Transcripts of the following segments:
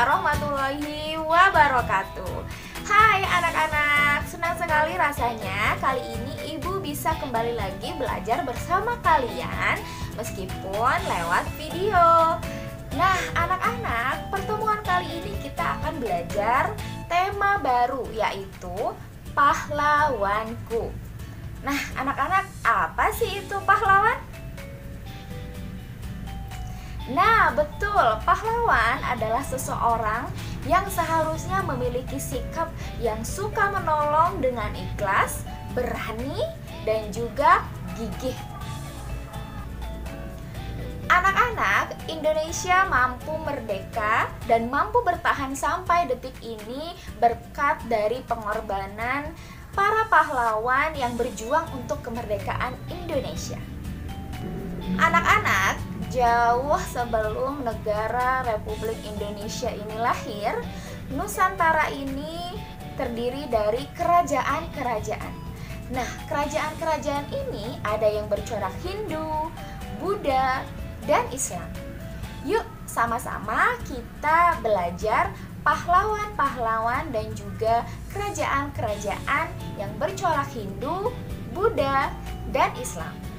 warahmatullahi wabarakatuh. Hai anak-anak, senang sekali rasanya kali ini Ibu bisa kembali lagi belajar bersama kalian meskipun lewat video. Nah anak-anak, pertemuan kali ini kita akan belajar tema baru, yaitu pahlawanku. Nah anak-anak, apa sih itu pahlawan? Nah betul, pahlawan adalah seseorang yang seharusnya memiliki sikap yang suka menolong dengan ikhlas, berani, dan juga gigih. Anak-anak, Indonesia mampu merdeka dan mampu bertahan sampai detik ini berkat dari pengorbanan para pahlawan yang berjuang untuk kemerdekaan Indonesia. Anak-anak, jauh sebelum negara Republik Indonesia ini lahir, Nusantara ini terdiri dari kerajaan-kerajaan. Nah, kerajaan-kerajaan ini ada yang bercorak Hindu, Buddha, dan Islam. Yuk, sama-sama kita belajar pahlawan-pahlawan dan juga kerajaan-kerajaan yang bercorak Hindu, Buddha, dan Islam.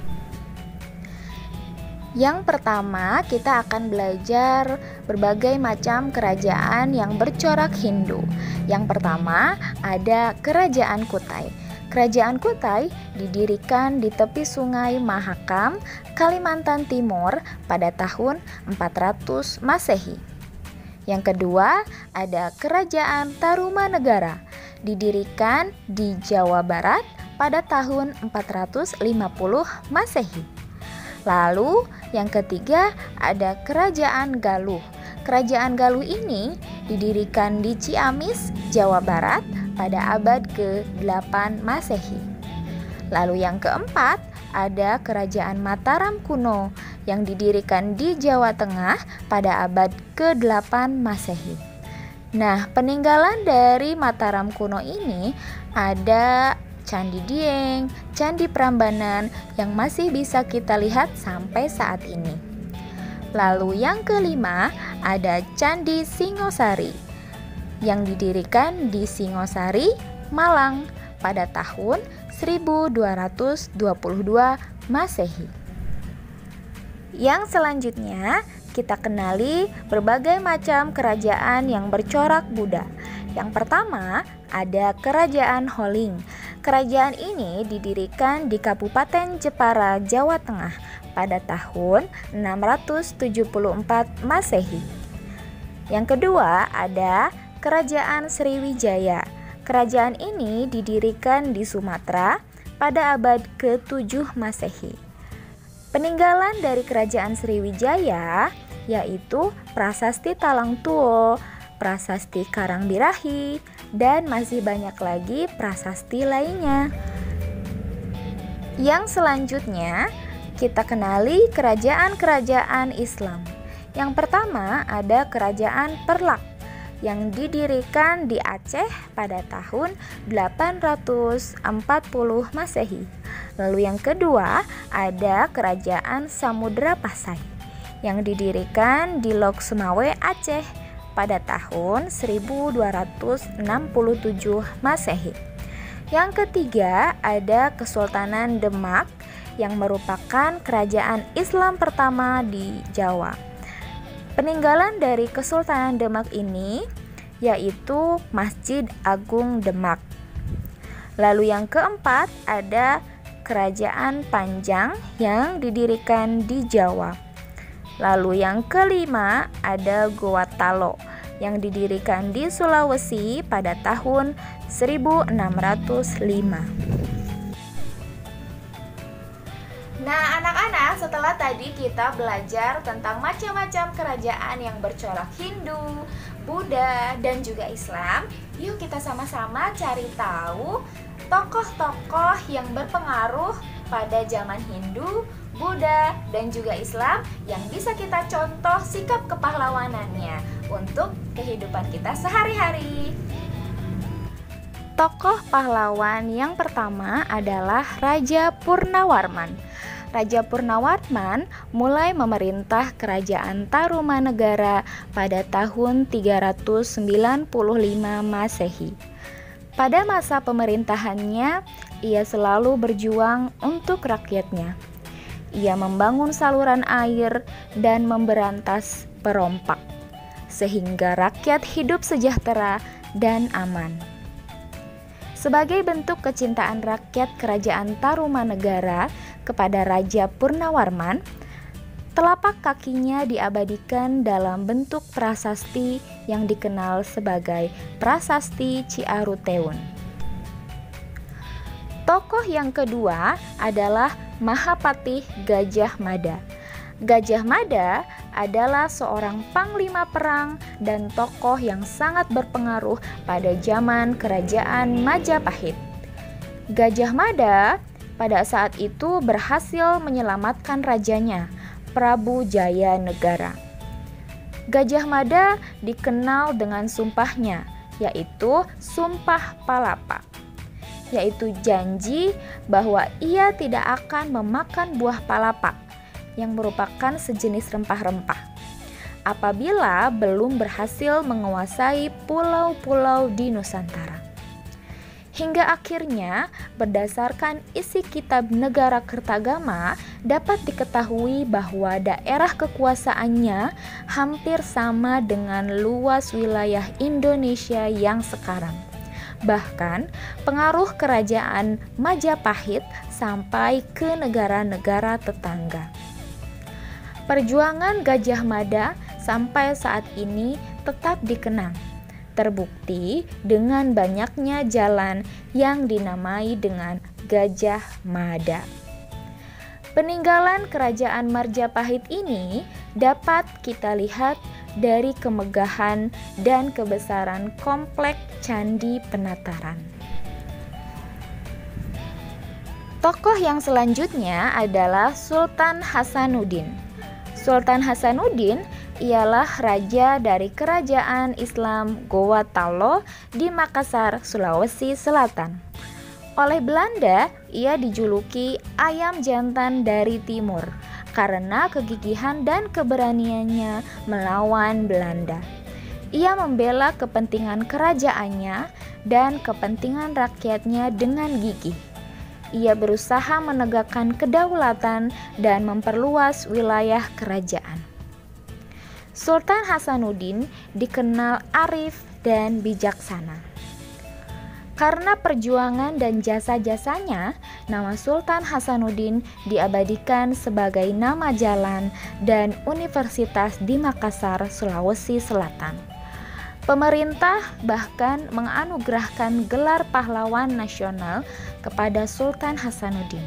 Yang pertama, kita akan belajar berbagai macam kerajaan yang bercorak Hindu. Yang pertama, ada Kerajaan Kutai. Kerajaan Kutai didirikan di tepi Sungai Mahakam, Kalimantan Timur pada tahun 400 Masehi. Yang kedua, ada Kerajaan Tarumanegara, didirikan di Jawa Barat pada tahun 450 Masehi. Lalu yang ketiga ada Kerajaan Galuh. Kerajaan Galuh ini didirikan di Ciamis, Jawa Barat pada abad ke-8 Masehi. Lalu yang keempat ada Kerajaan Mataram kuno yang didirikan di Jawa Tengah pada abad ke-8 Masehi. Nah, peninggalan dari Mataram kuno ini ada Candi Dieng, Candi Prambanan yang masih bisa kita lihat sampai saat ini. Lalu yang kelima ada Candi Singosari yang didirikan di Singosari, Malang pada tahun 1222 Masehi. Yang selanjutnya kita kenali berbagai macam kerajaan yang bercorak Buddha. Yang pertama ada Kerajaan Holing. Kerajaan ini didirikan di Kabupaten Jepara, Jawa Tengah pada tahun 674 Masehi. Yang kedua ada Kerajaan Sriwijaya. Kerajaan ini didirikan di Sumatera pada abad ke-7 Masehi. Peninggalan dari Kerajaan Sriwijaya yaitu Prasasti Talang Tuo, Prasasti Karangbirahi, dan masih banyak lagi prasasti lainnya. Yang selanjutnya kita kenali kerajaan-kerajaan Islam. Yang pertama ada Kerajaan Perlak yang didirikan di Aceh pada tahun 840 Masehi. Lalu yang kedua ada Kerajaan Samudra Pasai yang didirikan di Lok Sumawe, Aceh pada tahun 1267 Masehi. Yang ketiga ada Kesultanan Demak yang merupakan kerajaan Islam pertama di Jawa. Peninggalan dari Kesultanan Demak ini yaitu Masjid Agung Demak. Lalu yang keempat ada Kerajaan Panjang yang didirikan di Jawa. Lalu yang kelima ada Goa Talo yang didirikan di Sulawesi pada tahun 1605. Nah anak-anak, setelah tadi kita belajar tentang macam-macam kerajaan yang bercorak Hindu, Buddha, dan juga Islam, yuk kita sama-sama cari tahu tokoh-tokoh yang berpengaruh pada zaman Hindu, Buddha, dan juga Islam yang bisa kita contoh sikap kepahlawanannya untuk kehidupan kita sehari-hari. Tokoh pahlawan yang pertama adalah Raja Purnawarman. Raja Purnawarman mulai memerintah kerajaan Tarumanegara pada tahun 395 Masehi. Pada masa pemerintahannya, ia selalu berjuang untuk rakyatnya. Ia membangun saluran air dan memberantas perompak, sehingga rakyat hidup sejahtera dan aman. Sebagai bentuk kecintaan rakyat kerajaan Tarumanegara kepada Raja Purnawarman, telapak kakinya diabadikan dalam bentuk prasasti yang dikenal sebagai Prasasti Ciaruteun. Tokoh yang kedua adalah Mahapatih Gajah Mada. Gajah Mada adalah seorang panglima perang dan tokoh yang sangat berpengaruh pada zaman Kerajaan Majapahit. Gajah Mada pada saat itu berhasil menyelamatkan rajanya, Prabu Jayanegara. Gajah Mada dikenal dengan sumpahnya, yaitu Sumpah Palapa, yaitu janji bahwa ia tidak akan memakan buah palapa yang merupakan sejenis rempah-rempah apabila belum berhasil menguasai pulau-pulau di Nusantara. Hingga akhirnya, berdasarkan isi kitab Negara Kertagama, dapat diketahui bahwa daerah kekuasaannya hampir sama dengan luas wilayah Indonesia yang sekarang. Bahkan, pengaruh kerajaan Majapahit sampai ke negara-negara tetangga. Perjuangan Gajah Mada sampai saat ini tetap dikenang, terbukti dengan banyaknya jalan yang dinamai dengan Gajah Mada. Peninggalan kerajaan Majapahit ini dapat kita lihat dari kemegahan dan kebesaran komplek Candi Penataran. Tokoh yang selanjutnya adalah Sultan Hasanuddin. Sultan Hasanuddin ialah raja dari kerajaan Islam Gowatalo di Makassar, Sulawesi Selatan. Oleh Belanda, ia dijuluki ayam jantan dari timur karena kegigihan dan keberaniannya melawan Belanda. Ia membela kepentingan kerajaannya dan kepentingan rakyatnya dengan gigih. Ia berusaha menegakkan kedaulatan dan memperluas wilayah kerajaan. Sultan Hasanuddin dikenal arif dan bijaksana. Karena perjuangan dan jasa-jasanya, nama Sultan Hasanuddin diabadikan sebagai nama jalan dan universitas di Makassar, Sulawesi Selatan. Pemerintah bahkan menganugerahkan gelar pahlawan nasional kepada Sultan Hasanuddin.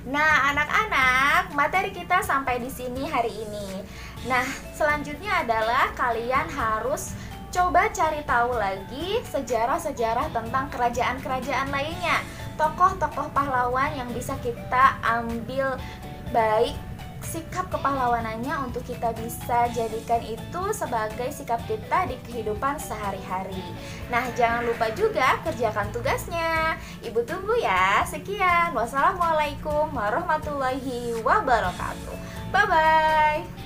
Nah, anak-anak, materi kita sampai di sini hari ini. Nah, selanjutnya adalah kalian harus coba cari tahu lagi sejarah-sejarah tentang kerajaan-kerajaan lainnya, tokoh-tokoh pahlawan yang bisa kita ambil baik sikap kepahlawanannya untuk kita bisa jadikan itu sebagai sikap kita di kehidupan sehari-hari. Nah, jangan lupa juga kerjakan tugasnya. Ibu tunggu ya. Sekian. Wassalamualaikum warahmatullahi wabarakatuh. Bye-bye.